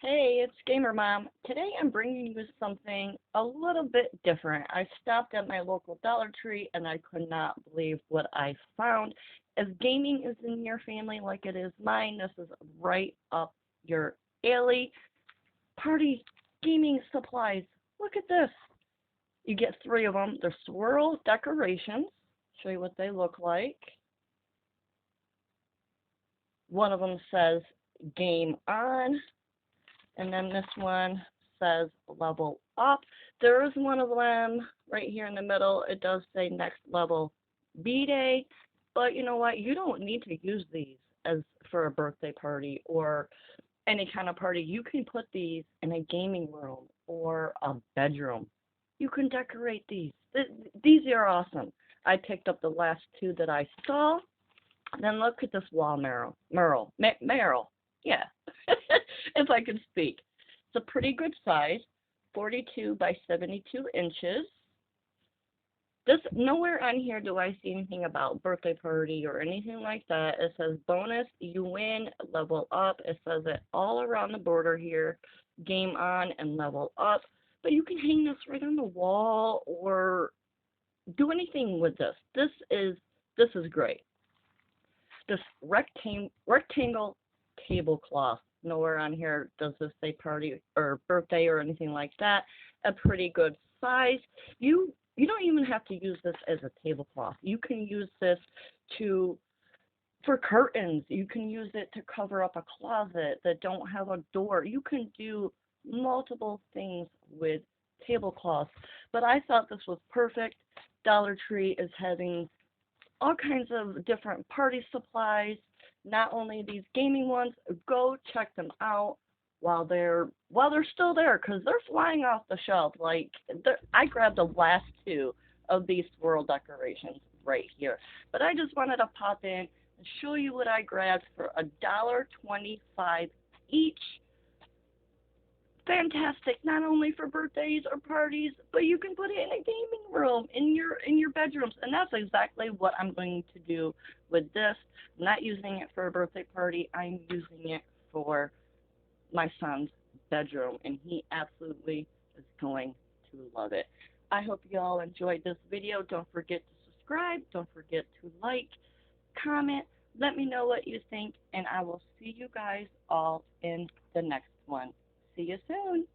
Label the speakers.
Speaker 1: Hey, it's Gamer Mom. Today I'm bringing you something a little bit different. I stopped at my local Dollar Tree and I could not believe what I found. If gaming is in your family like it is mine, this is right up your alley. Party gaming supplies. Look at this. You get three of them. They're swirl decorations. Show you what they look like. One of them says game on. And then this one says level up. There is one of them right here in the middle. It does say next level B-Day, but you know what? You don't need to use these as for a birthday party or any kind of party. You can put these in a gaming room or a bedroom. You can decorate these. These are awesome. I picked up the last two that I saw. Then look at this wall Merle. Yeah, if I could speak. It's a pretty good size, 42 by 72 inches. This nowhere on here do I see anything about birthday party or anything like that. It says bonus, you win, level up. It says it all around the border here, game on and level up. But you can hang this right on the wall or do anything with this. This is great. This rectangle tablecloth. Nowhere on here does this say party or birthday or anything like that. A pretty good size. You don't even have to use this as a tablecloth. You can use this to for curtains. You can use it to cover up a closet that don't have a door. You can do multiple things with tablecloths. But I thought this was perfect. Dollar Tree is having all kinds of different party supplies, not only these gaming ones. Go check them out while they're still there because they're flying off the shelf. Like I grabbed the last two of these swirl decorations right here. But I just wanted to pop in and show you what I grabbed for $1.25 each. Fantastic, not only for birthdays or parties, but you can put it in a gaming room in your bedrooms, and that's exactly what I'm going to do with this. I'm not using it for a birthday party. I'm using it for my son's bedroom, and he absolutely is going to love it. I hope you all enjoyed this video. Don't forget to subscribe. Don't forget to like, comment. Let me know what you think, and I will see you guys all in the next one. See you soon.